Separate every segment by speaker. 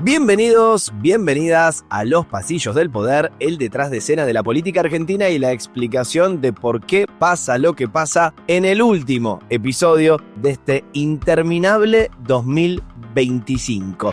Speaker 1: Bienvenidos, bienvenidas a Los Pasillos del Poder, el detrás de escena de la política argentina y la explicación de por qué pasa lo que pasa en el último episodio de este interminable 2025.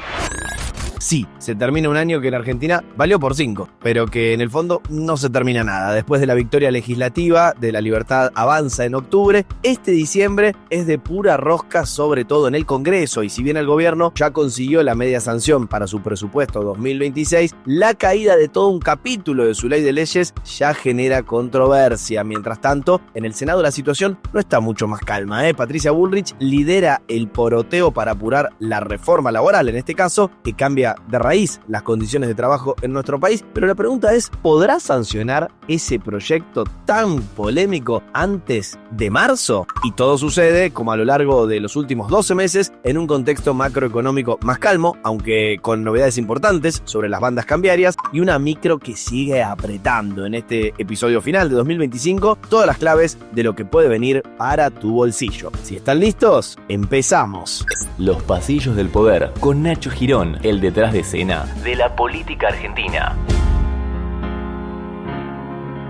Speaker 1: Sí, se termina un año que en Argentina valió por 5, pero que en el fondo no se termina nada. Después de la victoria legislativa de La Libertad Avanza en octubre, este diciembre es de pura rosca, sobre todo en el Congreso, y si bien el gobierno ya consiguió la media sanción para su presupuesto 2026, la caída de todo un capítulo de su ley de leyes ya genera controversia. Mientras tanto, en el Senado la situación no está mucho más calma. Patricia Bullrich lidera el poroteo para apurar la reforma laboral, en este caso, que cambia de raíz las condiciones de trabajo en nuestro país, pero la pregunta es, ¿podrá sancionar ese proyecto tan polémico antes de marzo? Y todo sucede, como a lo largo de los últimos 12 meses, en un contexto macroeconómico más calmo, aunque con novedades importantes sobre las bandas cambiarias y una micro que sigue apretando. En este episodio final de 2025, todas las claves de lo que puede venir para tu bolsillo. Si están listos, empezamos.
Speaker 2: Los Pasillos del Poder, con Nacho Girón, el detrás de escena de la política argentina.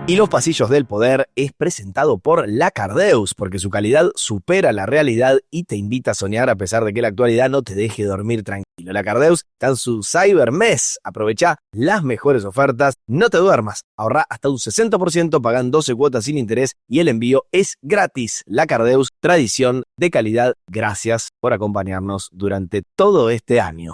Speaker 1: Y Los Pasillos del Poder es presentado por La Cardeus, porque su calidad supera la realidad y te invita a soñar a pesar de que la actualidad no te deje dormir tranquilo. La Cardeus está en su Cybermes. Aprovecha las mejores ofertas, no te duermas. Ahorra hasta un 60% pagando 12 cuotas sin interés y el envío es gratis. La Cardeus, tradición de calidad. Gracias por acompañarnos durante todo este año.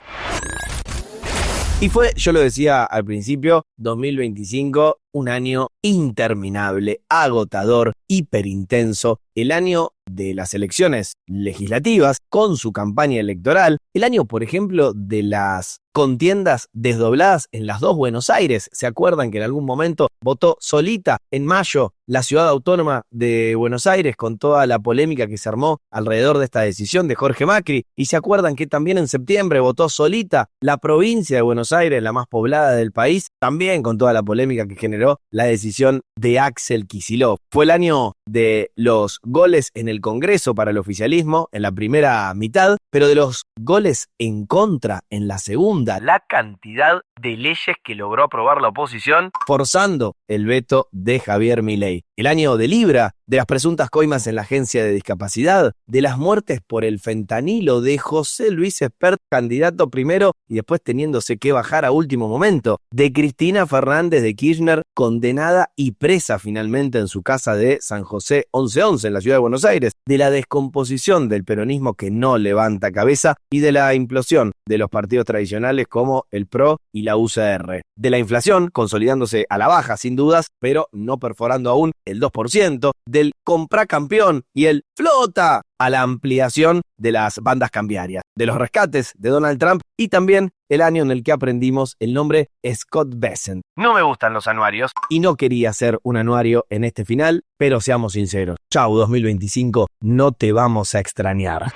Speaker 1: Y fue, yo lo decía al principio, 2025, un año interminable, agotador, hiperintenso, el año de las elecciones legislativas con su campaña electoral, el año, por ejemplo, de las contiendas desdobladas en las dos Buenos Aires. ¿Se acuerdan que en algún momento votó solita en mayo la ciudad autónoma de Buenos Aires con toda la polémica que se armó alrededor de esta decisión de Jorge Macri? ¿Y se acuerdan que también en septiembre votó solita la provincia de Buenos Aires, la más poblada del país, también con toda la polémica que generó la decisión de Axel Kicillof? Fue el año de los goles en el Congreso para el oficialismo en la primera mitad, pero de los goles en contra en la segunda. La cantidad de leyes que logró aprobar la oposición forzando el veto de Javier Milei. El año de Libra, de las presuntas coimas en la Agencia de Discapacidad, de las muertes por el fentanilo, de José Luis Espert, candidato primero y después teniéndose que bajar a último momento, de Cristina Fernández de Kirchner, condenada y presa finalmente en su casa de San José 1111 en la ciudad de Buenos Aires, de la descomposición del peronismo que no levanta cabeza y de la implosión de los partidos tradicionales como el PRO y la UCR, de la inflación consolidándose a la baja sin dudas, pero no perforando aún el 2%, del comprá campeón y el flota a la ampliación de las bandas cambiarias, de los rescates de Donald Trump y también el año en el que aprendimos el nombre Scott Bessent. No me gustan los anuarios y no quería hacer un anuario en este final, pero seamos sinceros. Chau 2025, no te vamos a extrañar.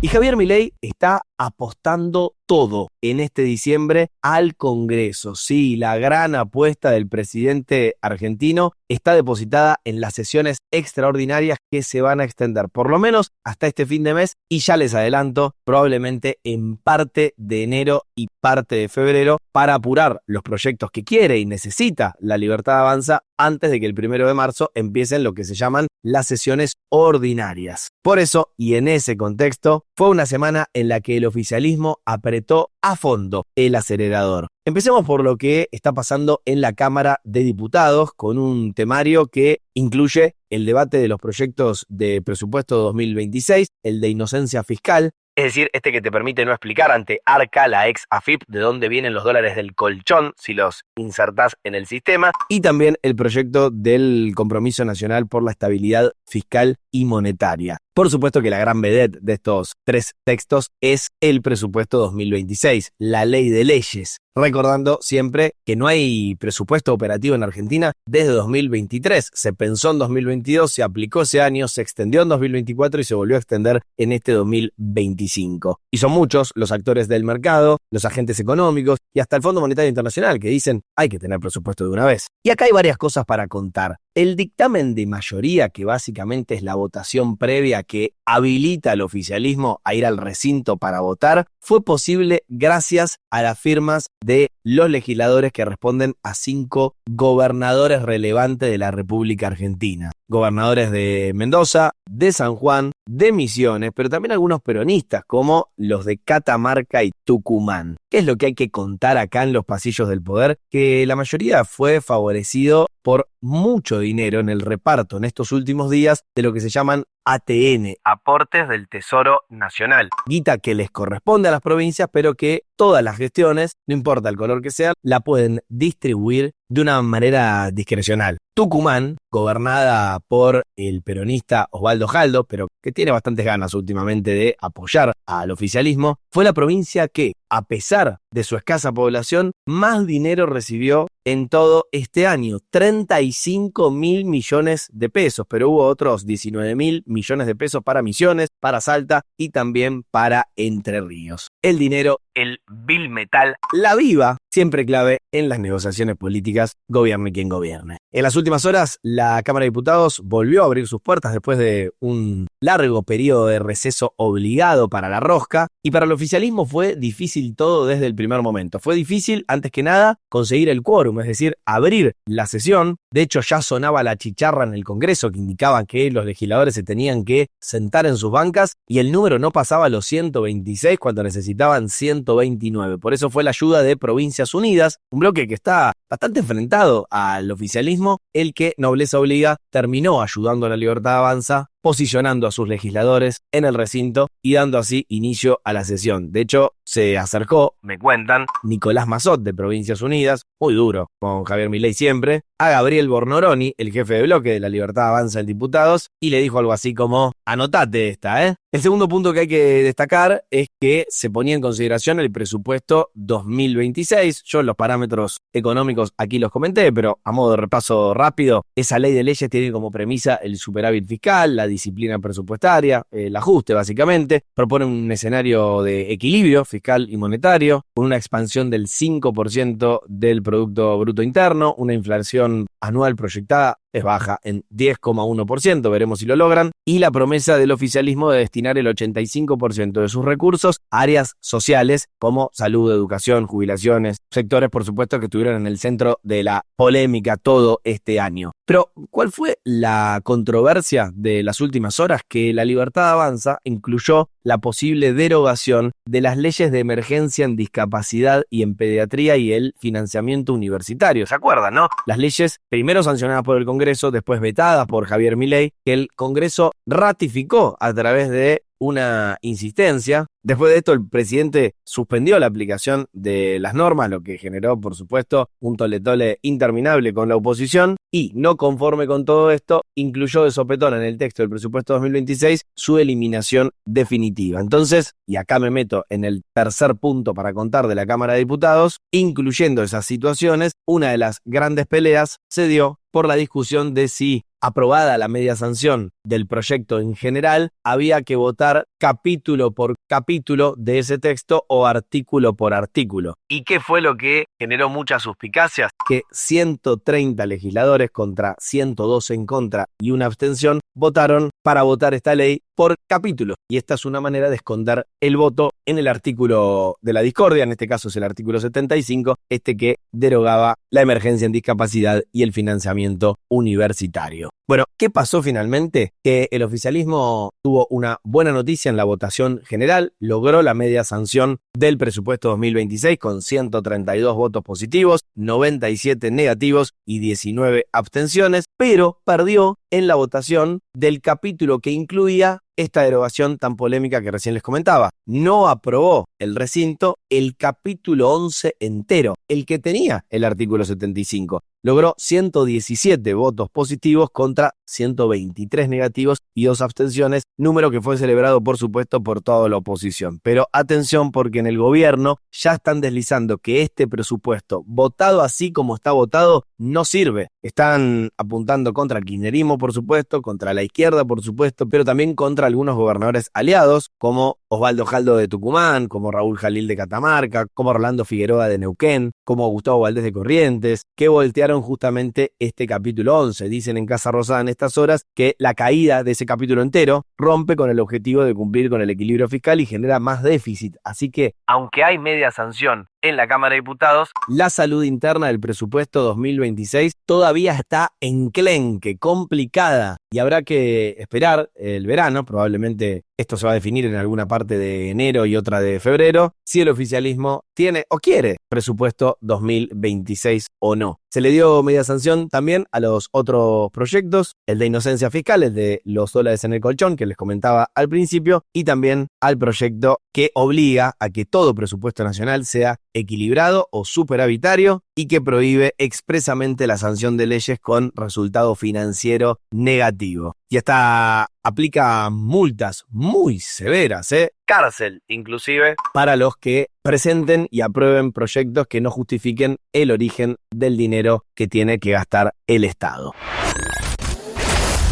Speaker 1: Y Javier Milei está apostando todo en este diciembre al Congreso. Sí, la gran apuesta del presidente argentino está depositada en las sesiones extraordinarias que se van a extender por lo menos hasta este fin de mes y ya les adelanto, probablemente en parte de enero y parte de febrero para apurar los proyectos que quiere y necesita La Libertad Avanza antes de que el 1 de marzo empiecen lo que se llaman las sesiones ordinarias. Por eso, y en ese contexto, fue una semana en la que el oficialismo apretó a fondo el acelerador. Empecemos por lo que está pasando en la Cámara de Diputados con un temario que incluye el debate de los proyectos de presupuesto 2026, el de inocencia fiscal, es decir, este que te permite no explicar ante ARCA, la ex AFIP, de dónde vienen los dólares del colchón si los insertás en el sistema, y también el proyecto del Compromiso Nacional por la Estabilidad Fiscal y Monetaria. Por supuesto que la gran vedette de estos tres textos es el presupuesto 2026, la ley de leyes. Recordando siempre que no hay presupuesto operativo en Argentina desde 2023. Se pensó en 2022, se aplicó ese año, se extendió en 2024 y se volvió a extender en este 2025. Y son muchos los actores del mercado, los agentes económicos y hasta el Fondo Monetario Internacional que dicen hay que tener presupuesto de una vez. Y acá hay varias cosas para contar. el dictamen de mayoría, que básicamente es la votación previa que habilita al oficialismo a ir al recinto para votar, fue posible gracias a las firmas de los legisladores que responden a 5 gobernadores relevantes de la República Argentina. Gobernadores de Mendoza, de San Juan, de Misiones, pero también algunos peronistas como los de Catamarca y Tucumán. ¿Qué es lo que hay que contar acá en los pasillos del poder? Que la mayoría fue favorecido por mucho dinero en el reparto en estos últimos días de lo que se llaman ATN, aportes del Tesoro Nacional. Guita que les corresponde a las provincias, pero que todas las gestiones, no importa el color que sea, la pueden distribuir de una manera discrecional. Tucumán, gobernada por el peronista Osvaldo Jaldo, pero que tiene bastantes ganas últimamente de apoyar al oficialismo, fue la provincia que, a pesar de su escasa población, más dinero recibió en todo este año, 35.000 millones de pesos, pero hubo otros 19.000 millones de pesos para Misiones, para Salta y también para Entre Ríos. El dinero, el Bill Metal, la viva, siempre clave en las negociaciones políticas, gobierne quien gobierne. En las últimas horas, la Cámara de Diputados volvió a abrir sus puertas después de un largo periodo de receso obligado para la rosca, y para el oficialismo fue difícil todo desde el primer momento. Fue difícil, antes que nada, conseguir el quórum, es decir, abrir la sesión. De hecho, ya sonaba la chicharra en el Congreso que indicaba que los legisladores se tenían que sentar en sus bancas y el número no pasaba a los 126 cuando necesitaban 129. Por eso fue la ayuda de Provincias Unidas, un bloque que está bastante enfrentado al oficialismo, el que, nobleza obliga, terminó ayudando a La Libertad Avanza, posicionando a sus legisladores en el recinto y dando así inicio a la sesión. De hecho, se acercó, me cuentan, Nicolás Mazzot de Provincias Unidas, muy duro, con Javier Milei siempre, a Gabriel Bornoroni, el jefe de bloque de La Libertad Avanza en Diputados, y le dijo algo así como: anotate esta, ¿eh? El segundo punto que hay que destacar es que se ponía en consideración el presupuesto 2026. Yo los parámetros económicos aquí los comenté, pero a modo de repaso rápido, esa ley de leyes tiene como premisa el superávit fiscal, la disciplina presupuestaria, el ajuste básicamente, propone un escenario de equilibrio fiscal y monetario, con una expansión del 5% del Producto Bruto Interno, una inflación anual proyectada es baja en 10,1%, veremos si lo logran, y la promesa del oficialismo de destinar el 85% de sus recursos a áreas sociales como salud, educación, jubilaciones, sectores por supuesto que estuvieron en el centro de la polémica todo este año. Pero, ¿cuál fue la controversia de las últimas horas? Que La Libertad Avanza incluyó la posible derogación de las leyes de emergencia en discapacidad y en pediatría y el financiamiento universitario. ¿Se acuerdan, no? Las leyes primero sancionadas por el Congreso, después vetadas por Javier Milei, que el Congreso ratificó a través de una insistencia. Después de esto, el presidente suspendió la aplicación de las normas, lo que generó, por supuesto, un tole-tole interminable con la oposición, y no conforme con todo esto, incluyó de sopetón en el texto del presupuesto 2026 su eliminación definitiva. Entonces, y acá me meto en el tercer punto para contar de la Cámara de Diputados, incluyendo esas situaciones, una de las grandes peleas se dio por la discusión de si, aprobada la media sanción del proyecto en general, había que votar capítulo por capítulo de ese texto o artículo por artículo. ¿Y qué fue lo que generó muchas suspicacias? Que 130 legisladores contra 112 en contra y una abstención votaron para votar esta ley por capítulo. Y esta es una manera de esconder el voto en el artículo de la discordia, en este caso es el artículo 75, que derogaba la emergencia en discapacidad y el financiamiento universitario. Bueno, ¿qué pasó finalmente? Que el oficialismo tuvo una buena noticia en la votación general, logró la media sanción del presupuesto 2026 con 132 votos positivos, 97 negativos y 19 abstenciones, pero perdió en la votación del capítulo que incluía esta derogación tan polémica que recién les comentaba. No aprobó el recinto el capítulo 11 entero, el que tenía el artículo 75. Logró 117 votos positivos contra 123 negativos y 2 abstenciones, número que fue celebrado por supuesto por toda la oposición. Pero atención, porque en el gobierno ya están deslizando que este presupuesto, votado así como está votado, no sirve. Están apuntando contra el kirchnerismo, por supuesto, contra la izquierda, por supuesto, pero también contra algunos gobernadores aliados, como Osvaldo Jaldo de Tucumán, como Raúl Jalil de Catamarca, como Rolando Figueroa de Neuquén, como Gustavo Valdés de Corrientes, que voltearon vetaron justamente este capítulo 11. Dicen en Casa Rosada en estas horas que la caída de ese capítulo entero rompe con el objetivo de cumplir con el equilibrio fiscal y genera más déficit. Así que, aunque hay media sanción en la Cámara de Diputados, la salud interna del presupuesto 2026 todavía está enclenque, complicada, y habrá que esperar el verano. Probablemente esto se va a definir en alguna parte de enero y otra de febrero, si el oficialismo tiene o quiere presupuesto 2026 o no. Se le dio media sanción también a los otros proyectos, el de inocencia fiscal, el de los dólares en el colchón que les comentaba al principio, y también al proyecto que obliga a que todo presupuesto nacional sea equilibrado o superavitario y que prohíbe expresamente la sanción de leyes con resultado financiero negativo. Y hasta aplica multas muy severas, cárcel inclusive, para los que presenten y aprueben proyectos que no justifiquen el origen del dinero que tiene que gastar el Estado.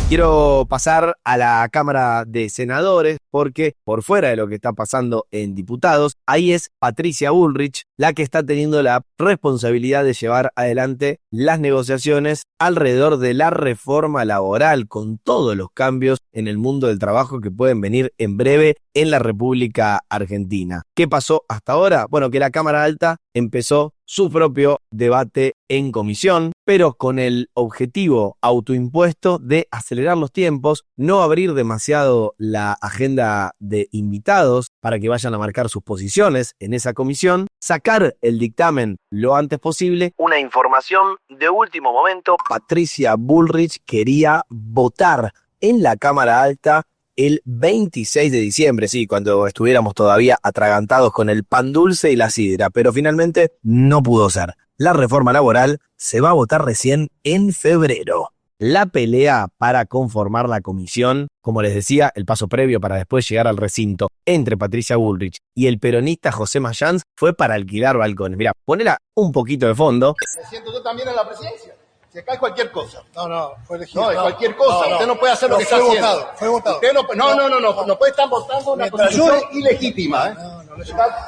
Speaker 1: Quiero pasar a la Cámara de Senadores porque por fuera de lo que está pasando en diputados, ahí es Patricia Bullrich la que está teniendo la responsabilidad de llevar adelante las negociaciones alrededor de la reforma laboral, con todos los cambios en el mundo del trabajo que pueden venir en breve en la República Argentina. ¿Qué pasó hasta ahora? Bueno, que la Cámara Alta empezó su propio debate en comisión, pero con el objetivo autoimpuesto de acelerar los tiempos, no abrir demasiado la agenda de invitados para que vayan a marcar sus posiciones en esa comisión, sacar el dictamen lo antes posible. Una información de último momento: Patricia Bullrich quería votar en la Cámara Alta el 26 de diciembre, sí, cuando estuviéramos todavía atragantados con el pan dulce y la sidra, pero finalmente no pudo ser. La reforma laboral se va a votar recién en febrero. La pelea para conformar la comisión, como les decía, el paso previo para después llegar al recinto entre Patricia Bullrich y el peronista José Mayans, fue para alquilar balcones. Mirá, ponela un poquito de fondo.
Speaker 3: Me siento yo también en la presidencia. Si acá es cualquier cosa.
Speaker 4: No, fue elegido.
Speaker 3: No, es cualquier cosa.
Speaker 4: No.
Speaker 3: Usted no puede hacer lo que está haciendo.
Speaker 4: Fue votado.
Speaker 3: Usted no puede estar votando una constitución ilegítima.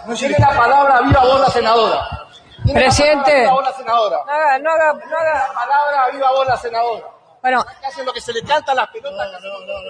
Speaker 3: No tiene la palabra viva voz la senadora.
Speaker 5: Presidente.
Speaker 3: Viva voz la senadora.
Speaker 5: No haga.
Speaker 3: La palabra viva voz la senadora.
Speaker 5: Bueno,
Speaker 3: Acá hacen lo que se le canta a las pelotas.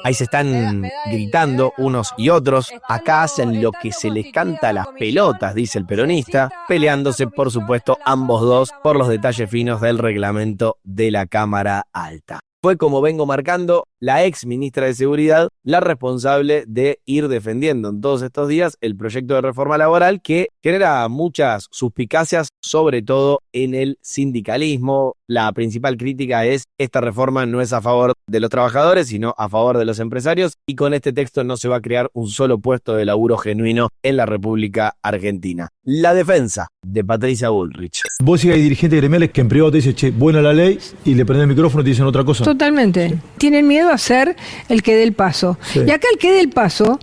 Speaker 1: Ahí se están gritando unos y otros. Acá hacen lo que se les canta a las pelotas, dice el peronista, peleándose, por supuesto, ambos dos por los detalles finos del reglamento de la Cámara Alta. Fue, como vengo marcando, la ex ministra de Seguridad la responsable de ir defendiendo en todos estos días el proyecto de reforma laboral, que genera muchas suspicacias, sobre todo en el sindicalismo. La principal crítica es: esta reforma no es a favor de los trabajadores, sino a favor de los empresarios, y con este texto no se va a crear un solo puesto de laburo genuino en la República Argentina. La defensa de Patricia Bullrich.
Speaker 6: Vos sí hay dirigentes gremiales que en privado te dicen, che, buena la ley, y le prenden el micrófono y te dicen otra cosa.
Speaker 5: totalmente. Tienen miedo a ser el que dé el paso.
Speaker 6: Sí.
Speaker 5: Y acá el que dé el paso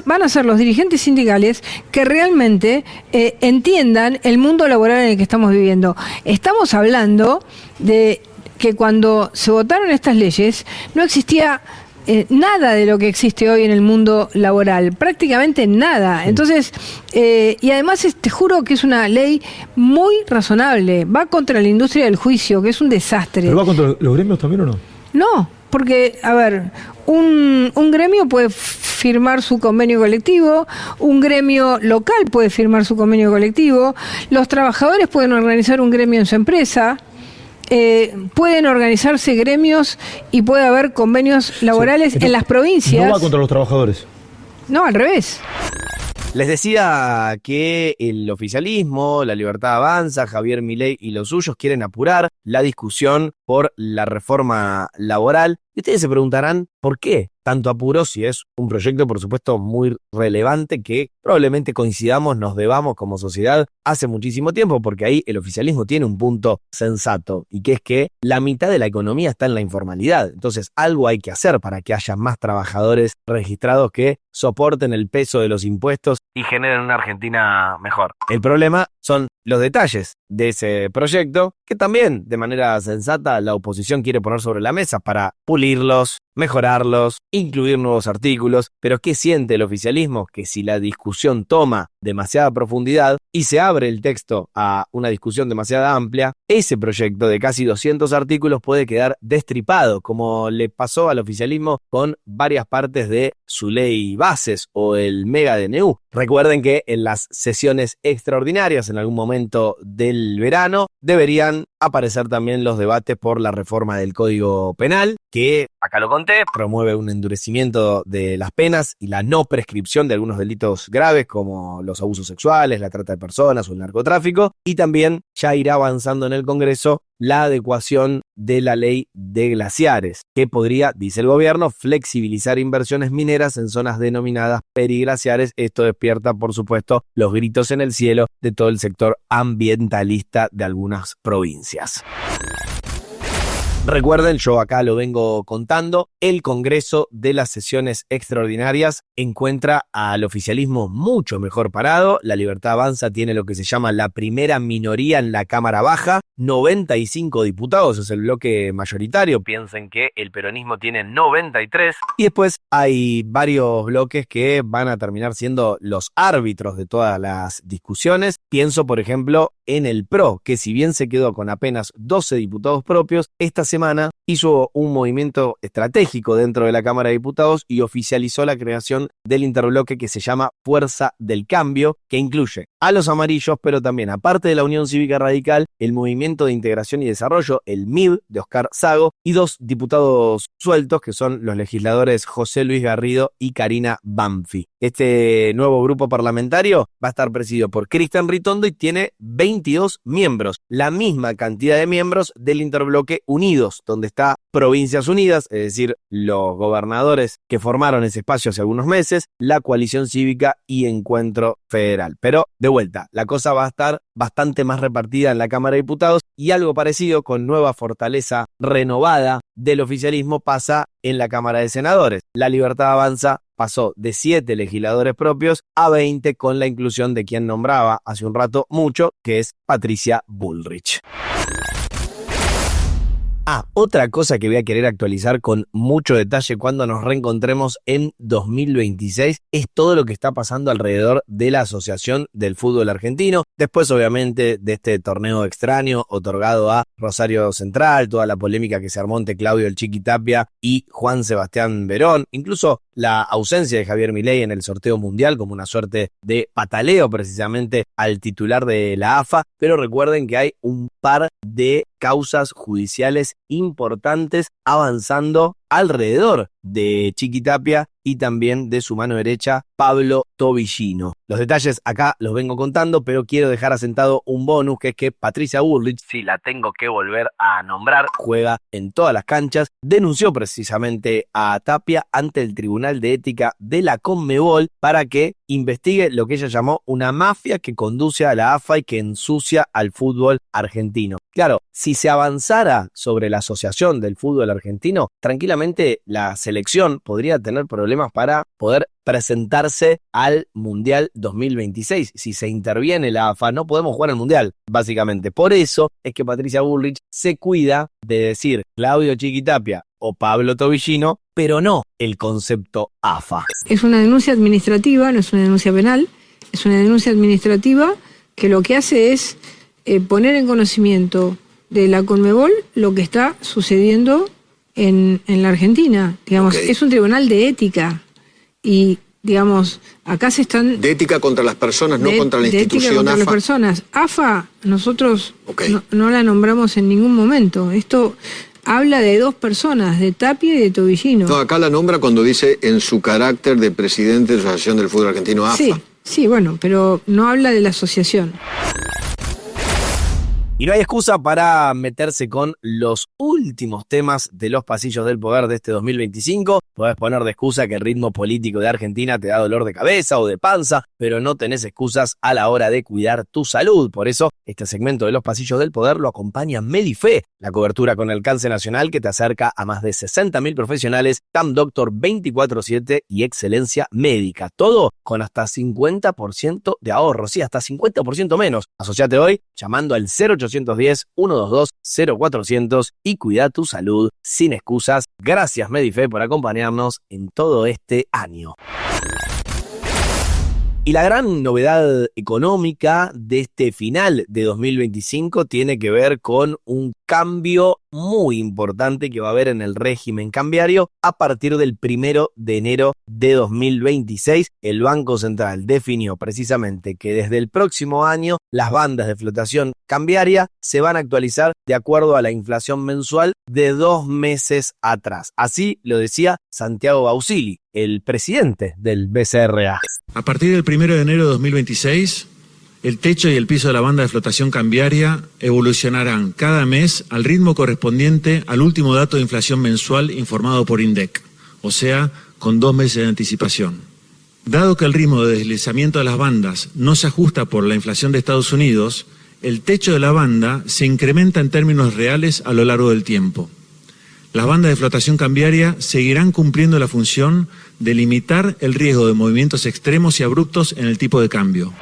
Speaker 5: van a ser los dirigentes sindicales que realmente entiendan el mundo laboral en el que estamos viviendo. Estamos hablando de que cuando se votaron estas leyes no existía nada de lo que existe hoy en el mundo laboral, prácticamente nada. Entonces, y además te juro que es una ley muy razonable, va contra la industria del juicio, que es un desastre.
Speaker 6: ¿Pero va contra los gremios también o no?
Speaker 5: No, porque, a ver, un gremio puede firmar su convenio colectivo, un gremio local puede firmar su convenio colectivo, los trabajadores pueden organizar un gremio en su empresa. Pueden organizarse gremios y puede haber convenios laborales en las provincias.
Speaker 6: No va contra los trabajadores.
Speaker 5: No, al revés.
Speaker 1: Les decía que el oficialismo, La Libertad Avanza, Javier Milei y los suyos quieren apurar la discusión por la reforma laboral. Y ustedes se preguntarán, ¿por qué tanto apuro si es un proyecto, por supuesto, muy relevante que probablemente coincidamos, nos debamos como sociedad hace muchísimo tiempo? Porque ahí el oficialismo tiene un punto sensato, y que es que la mitad de la economía está en la informalidad. Entonces algo hay que hacer para que haya más trabajadores registrados que soporten el peso de los impuestos y generen una Argentina mejor. El problema son los detalles de ese proyecto, que también de manera sensata la oposición quiere poner sobre la mesa para pulirlos, mejorarlos, incluir nuevos artículos. Pero ¿qué siente el oficialismo? Que si la discusión toma demasiada profundidad y se abre el texto a una discusión demasiado amplia, ese proyecto de casi 200 artículos puede quedar destripado, como le pasó al oficialismo con varias partes de su ley bases o el mega DNU. Recuerden que en las sesiones extraordinarias en algún momento del verano deberían aparecer también los debates por la reforma del Código Penal, que, acá lo conté, promueve un endurecimiento de las penas y la no prescripción de algunos delitos graves como los abusos sexuales, la trata de personas o el narcotráfico, y también ya irá avanzando en el Congreso la adecuación de la ley de glaciares, que podría, dice el gobierno, flexibilizar inversiones mineras en zonas denominadas periglaciares. Esto despierta, por supuesto, los gritos en el cielo de todo el sector ambientalista de algunas provincias. Recuerden, yo acá lo vengo contando, el Congreso de las sesiones extraordinarias encuentra al oficialismo mucho mejor parado. La Libertad Avanza tiene lo que se llama la primera minoría en la Cámara Baja, 95 diputados, es el bloque mayoritario. Piensen que el peronismo tiene 93. Y después hay varios bloques que van a terminar siendo los árbitros de todas las discusiones. Pienso, por ejemplo, en el PRO, que si bien se quedó con apenas 12 diputados propios, esta semana hizo un movimiento estratégico dentro de la Cámara de Diputados y oficializó la creación del interbloque que se llama Fuerza del Cambio, que incluye a los amarillos, pero también, aparte de la Unión Cívica Radical, el Movimiento de Integración y Desarrollo, el MID, de Oscar Sago, y 2 diputados sueltos, que son los legisladores José Luis Garrido y Karina Banfi. Este nuevo grupo parlamentario va a estar presidido por Cristian Ritondo y tiene 22 miembros, la misma cantidad de miembros del interbloque Unidos, donde está Provincias Unidas, es decir, los gobernadores que formaron ese espacio hace algunos meses, la Coalición Cívica y Encuentro Federal. Pero, de vuelta, la cosa va a estar bastante más repartida en la Cámara de Diputados y algo parecido, con nueva fortaleza renovada del oficialismo, pasa en la Cámara de Senadores. La Libertad Avanza pasó de 7 legisladores propios a 20 con la inclusión de quien nombraba hace un rato mucho, que es Patricia Bullrich. Otra cosa que voy a querer actualizar con mucho detalle cuando nos reencontremos en 2026 es todo lo que está pasando alrededor de la Asociación del Fútbol Argentino. Después, obviamente, de este torneo extraño otorgado a Rosario Central, toda la polémica que se armó entre Claudio el Chiqui Tapia y Juan Sebastián Verón, incluso la ausencia de Javier Milei en el sorteo mundial como una suerte de pataleo precisamente al titular de la AFA, pero recuerden que hay un par de causas judiciales importantes avanzando alrededor de Chiqui Tapia y también de su mano derecha, Pablo Tobillino. Los detalles acá los vengo contando, pero quiero dejar asentado un bonus, que es que Patricia Bullrich, si la tengo que volver a nombrar, juega en todas las canchas, denunció precisamente a Tapia ante el Tribunal de Ética de la Conmebol para que investigue lo que ella llamó una mafia que conduce a la AFA y que ensucia al fútbol argentino. Claro, si se avanzara sobre la Asociación del Fútbol Argentino, tranquilamente la selección podría tener problemas para poder presentarse al Mundial 2026. Si se interviene la AFA, no podemos jugar al Mundial, básicamente. Por eso es que Patricia Bullrich se cuida de decir Claudio Chiqui Tapia o Pablo Tobillino, pero no el concepto AFA.
Speaker 5: Es una denuncia administrativa, no es una denuncia penal, es una denuncia administrativa que lo que hace es poner en conocimiento de la Conmebol lo que está sucediendo en la Argentina. Digamos, es un tribunal de ética y, digamos, acá se están...
Speaker 4: De ética contra las personas, no contra la institución AFA. De ética contra las personas.
Speaker 5: AFA nosotros no la nombramos en ningún momento. Esto habla de 2 personas, de Tapia y de Tobillino.
Speaker 4: No, acá la nombra cuando dice en su carácter de presidente de la Asociación del Fútbol Argentino, AFA.
Speaker 5: Sí, bueno, pero no habla de la asociación.
Speaker 1: Y no hay excusa para meterse con los últimos temas de los pasillos del poder de este 2025. Podés poner de excusa que el ritmo político de Argentina te da dolor de cabeza o de panza, pero no tenés excusas a la hora de cuidar tu salud. Por eso, este segmento de los pasillos del poder lo acompaña Medife, la cobertura con alcance nacional que te acerca a más de 60.000 profesionales, TAM Doctor 24/7 y excelencia médica. Todo con hasta 50% de ahorro, sí, hasta 50% menos. Asociate hoy llamando al 0810-122-0400 y cuida tu salud sin excusas. Gracias Medife por acompañarnos en todo este año. Y la gran novedad económica de este final de 2025 tiene que ver con un cambio muy importante que va a haber en el régimen cambiario a partir del 1 de enero de 2026. El Banco Central definió precisamente que desde el próximo año las bandas de flotación cambiaria se van a actualizar de acuerdo a la inflación mensual de 2 meses atrás. Así lo decía Santiago Bausili, el presidente del BCRA.
Speaker 7: A partir del 1 de enero de 2026, el techo y el piso de la banda de flotación cambiaria evolucionarán cada mes al ritmo correspondiente al último dato de inflación mensual informado por INDEC, o sea, con 2 meses de anticipación. Dado que el ritmo de deslizamiento de las bandas no se ajusta por la inflación de Estados Unidos, el techo de la banda se incrementa en términos reales a lo largo del tiempo. Las bandas de flotación cambiaria seguirán cumpliendo la función de limitar el riesgo de movimientos extremos y abruptos en el tipo de cambio.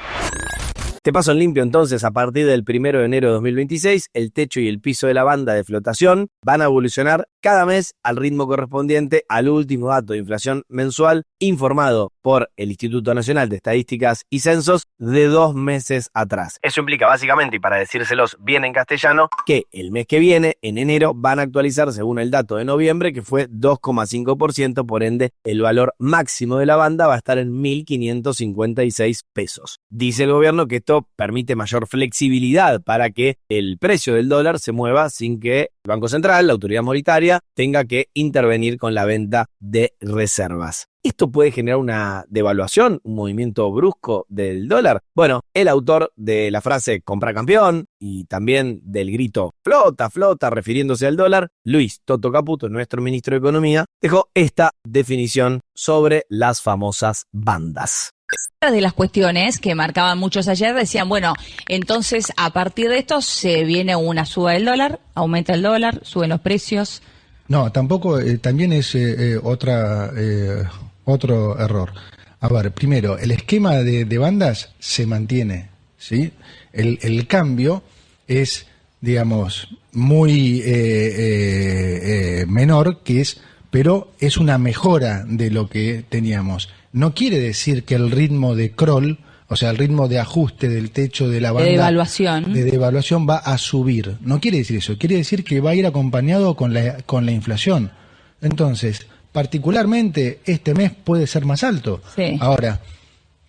Speaker 1: Te paso en limpio entonces, a partir del 1 de enero de 2026, el techo y el piso de la banda de flotación van a evolucionar cada mes al ritmo correspondiente al último dato de inflación mensual informado por el Instituto Nacional de Estadísticas y Censos de 2 meses atrás. Eso implica básicamente, y para decírselos bien en castellano, que el mes que viene, en enero, van a actualizar según el dato de noviembre, que fue 2,5%, por ende el valor máximo de la banda va a estar en 1.556 pesos. Dice el gobierno que esto permite mayor flexibilidad para que el precio del dólar se mueva sin que el Banco Central, la autoridad monetaria, tenga que intervenir con la venta de reservas. ¿Esto puede generar una devaluación, un movimiento brusco del dólar? Bueno, el autor de la frase compra campeón y también del grito flota, flota, refiriéndose al dólar, Luis Toto Caputo, nuestro ministro de Economía, dejó esta definición sobre las famosas bandas.
Speaker 8: De las cuestiones que marcaban muchos ayer decían, bueno, entonces a partir de esto se viene una suba del dólar, aumenta el dólar, suben los precios.
Speaker 9: No, tampoco, también es otro error. A ver, primero, el esquema de bandas se mantiene, ¿sí? El cambio es, digamos, muy menor, pero es una mejora de lo que teníamos. No quiere decir que el ritmo de Kroll, o sea, el ritmo de ajuste del techo de la banda de devaluación va a subir. No quiere decir eso, quiere decir que va a ir acompañado con la inflación. Entonces, particularmente este mes puede ser más alto. Sí. Ahora,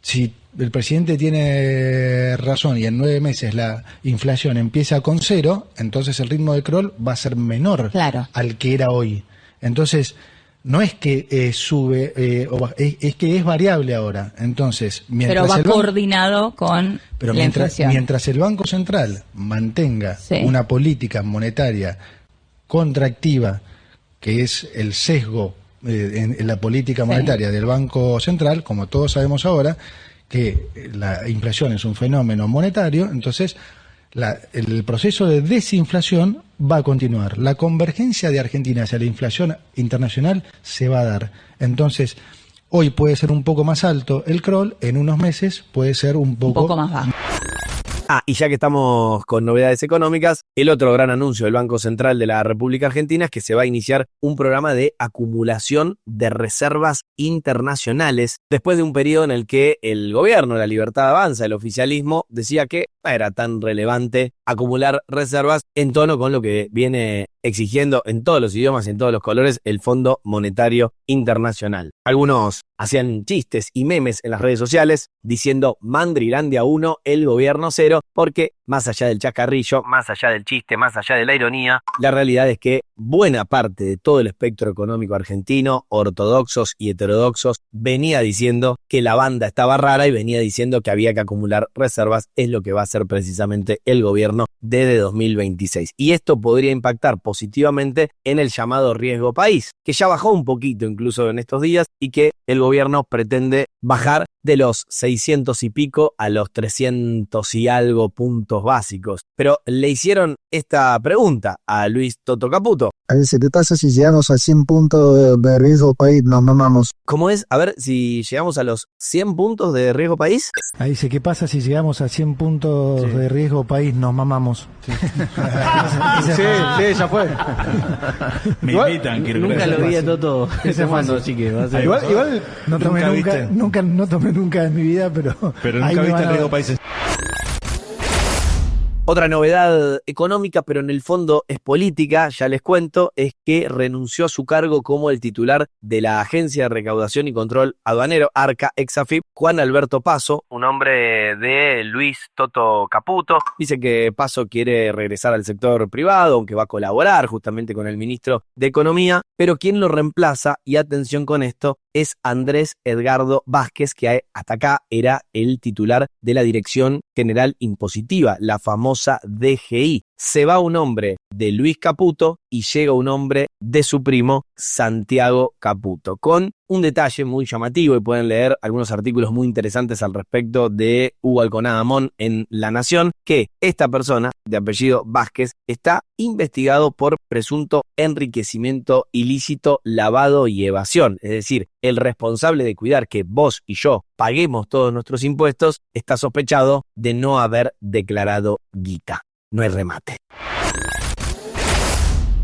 Speaker 9: si el presidente tiene razón y en 9 meses la inflación empieza con 0, entonces el ritmo de Kroll va a ser menor al que era hoy. Entonces, no es que sube, es que es variable ahora. Entonces, mientras
Speaker 8: pero va coordinado con la inflación.
Speaker 9: Mientras el Banco Central mantenga una política monetaria contractiva, que es el sesgo en la política monetaria del Banco Central, como todos sabemos ahora, que la inflación es un fenómeno monetario, entonces el proceso de desinflación va a continuar. La convergencia de Argentina hacia la inflación internacional se va a dar. Entonces, hoy puede ser un poco más alto el Kroll, en unos meses puede ser un poco
Speaker 8: más bajo.
Speaker 1: Y ya que estamos con novedades económicas, el otro gran anuncio del Banco Central de la República Argentina es que se va a iniciar un programa de acumulación de reservas internacionales después de un periodo en el que el gobierno, la Libertad Avanza, el oficialismo, decía que no era tan relevante acumular reservas en tono con lo que viene exigiendo en todos los idiomas y en todos los colores el Fondo Monetario Internacional. Algunos hacían chistes y memes en las redes sociales diciendo Mandrilandia 1, el gobierno 0, porque más allá del chascarrillo, más allá del chiste, más allá de la ironía, la realidad es que buena parte de todo el espectro económico argentino, ortodoxos y heterodoxos, venía diciendo que la banda estaba rara y venía diciendo que había que acumular reservas, es lo que va a hacer precisamente el gobierno desde 2026. Y esto podría impactar positivamente en el llamado riesgo país, que ya bajó un poquito incluso en estos días y que el gobierno pretende bajar de los 600 y pico a los 300 y algo puntos básicos. Pero le hicieron esta pregunta a Luis Toto Caputo.
Speaker 10: A ver, ¿qué pasa si llegamos a 100 puntos de riesgo país? Nos mamamos.
Speaker 1: ¿Cómo es? A ver, si llegamos a los 100 puntos de riesgo país.
Speaker 9: Ahí dice, ¿qué pasa si llegamos a 100 puntos de riesgo país? Nos mamamos. Sí, ya fue.
Speaker 11: Me invitan, quiero
Speaker 12: nunca lo vi a Toto
Speaker 9: tomando,
Speaker 12: así que va a ser.
Speaker 9: Igual no tomé nunca nunca en mi vida, pero
Speaker 6: nunca viste en Riesgo País.
Speaker 1: Otra novedad económica, pero en el fondo es política, ya les cuento, es que renunció a su cargo como el titular de la Agencia de Recaudación y Control Aduanero, ARCA, ex-AFIP, Juan Alberto Paso, un hombre de Luis Toto Caputo. Dice que Paso quiere regresar al sector privado, aunque va a colaborar justamente con el ministro de Economía, pero quien lo reemplaza, y atención con esto, es Andrés Edgardo Vázquez, que hasta acá era el titular de la Dirección General Impositiva, la famosa DGI. Se va un hombre de Luis Caputo y llega un hombre de su primo Santiago Caputo, con un detalle muy llamativo, y pueden leer algunos artículos muy interesantes al respecto de Hugo Alconada Amón en La Nación, que esta persona de apellido Vázquez está investigado por presunto enriquecimiento ilícito, lavado y evasión. Es decir, el responsable de cuidar que vos y yo paguemos todos nuestros impuestos está sospechado de no haber declarado guita. No hay remate.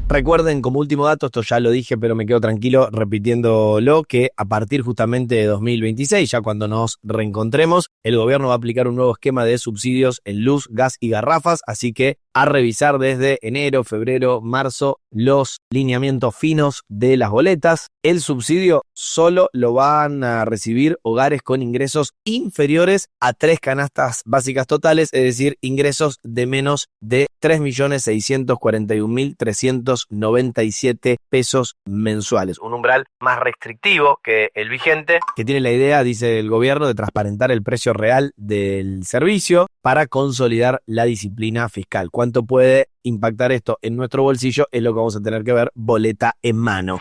Speaker 1: Recuerden, como último dato, esto ya lo dije, pero me quedo tranquilo repitiéndolo, que a partir justamente de 2026, ya cuando nos reencontremos, el gobierno va a aplicar un nuevo esquema de subsidios en luz, gas y garrafas, así que a revisar desde enero, febrero, marzo los lineamientos finos de las boletas. El subsidio solo lo van a recibir hogares con ingresos inferiores a 3 canastas básicas totales, es decir, ingresos de menos de 3.641.397 pesos mensuales. Un umbral más restrictivo que el vigente, que tiene la idea, dice el gobierno, de transparentar el precio real del servicio para consolidar la disciplina fiscal. ¿Cuánto puede impactar esto en nuestro bolsillo? Es lo que vamos a tener que ver boleta en mano.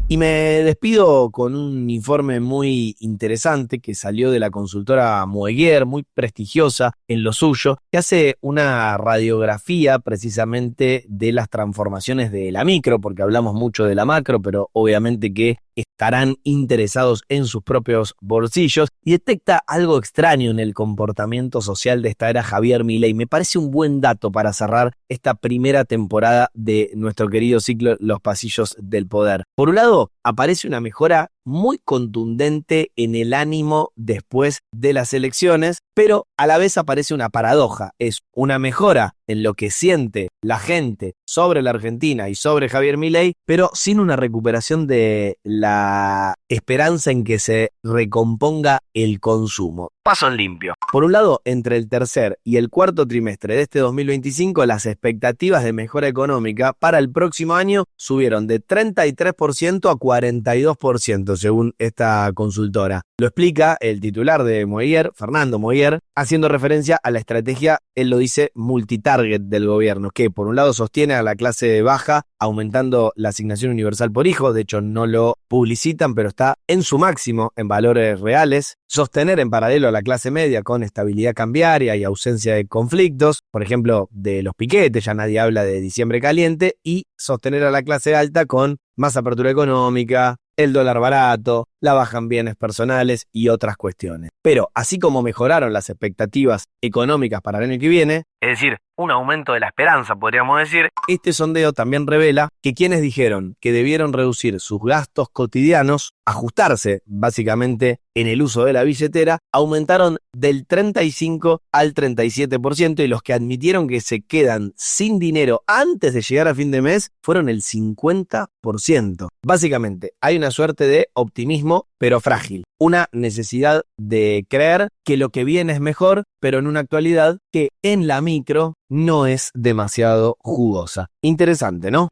Speaker 1: Y me despido con un informe muy interesante que salió de la consultora Moeguer, muy prestigiosa en lo suyo, que hace una radiografía precisamente de las transformaciones de la micro, porque hablamos mucho de la macro, pero obviamente que estarán interesados en sus propios bolsillos, y detecta algo extraño en el comportamiento social de esta era Javier Milei. Me parece un buen dato para cerrar esta primera temporada de nuestro querido ciclo Los Pasillos del Poder. Por un lado, aparece una mejora muy contundente en el ánimo después de las elecciones, pero a la vez aparece una paradoja. Es una mejora en lo que siente la gente sobre la Argentina y sobre Javier Milei, pero sin una recuperación de la esperanza en que se recomponga el consumo. Paso en limpio. Por un lado, entre el tercer y el cuarto trimestre de este 2025, las expectativas de mejora económica para el próximo año subieron de 33% a 42%, según esta consultora. Lo explica el titular de Moeguer, Fernando Moeguer, haciendo referencia a la estrategia, él lo dice, multitarget del gobierno, que por un lado sostiene a la clase baja, aumentando la asignación universal por hijo. De hecho no lo publicitan, pero está en su máximo en valores reales. Sostener en paralelo a la clase media con estabilidad cambiaria y ausencia de conflictos, por ejemplo, de los piquetes, ya nadie habla de diciembre caliente, y sostener a la clase alta con más apertura económica, el dólar barato, la baja en bienes personales y otras cuestiones. Pero así como mejoraron las expectativas económicas para el año que viene, es decir, un aumento de la esperanza, podríamos decir, este sondeo también revela que quienes dijeron que debieron reducir sus gastos cotidianos, ajustarse básicamente en el uso de la billetera, aumentaron del 35 al 37%, y los que admitieron que se quedan sin dinero antes de llegar a fin de mes fueron el 50%. Básicamente, hay una suerte de optimismo, pero frágil. Una necesidad de creer que lo que viene es mejor, pero en una actualidad que en la micro no es demasiado jugosa. Interesante, ¿no?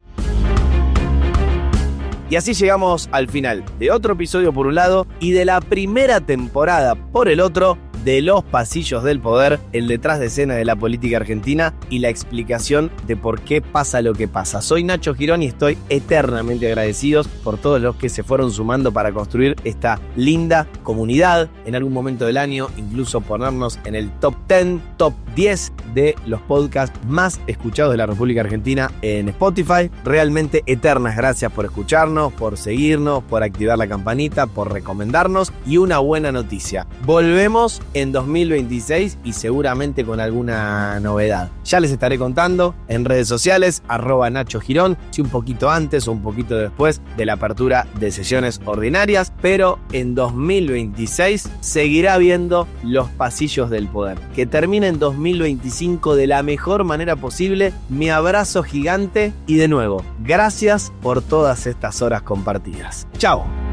Speaker 1: Y así llegamos al final de otro episodio por un lado y de la primera temporada por el otro de Los Pasillos del Poder, el detrás de escena de la política argentina y la explicación de por qué pasa lo que pasa. Soy Nacho Girón y estoy eternamente agradecido por todos los que se fueron sumando para construir esta linda comunidad. En algún momento del año incluso ponernos en el top 10, top 10 de los podcasts más escuchados de la República Argentina en Spotify. Realmente eternas gracias por escucharnos, por seguirnos, por activar la campanita, por recomendarnos. Y una buena noticia: volvemos en 2026 y seguramente con alguna novedad. Ya les estaré contando en redes sociales, @Nacho Girón, si un poquito antes o un poquito después de la apertura de sesiones ordinarias, pero en 2026 seguirá viendo Los Pasillos del Poder. Que termine en 2025 de la mejor manera posible. Mi abrazo gigante y de nuevo, gracias por todas estas horas compartidas. ¡Chao!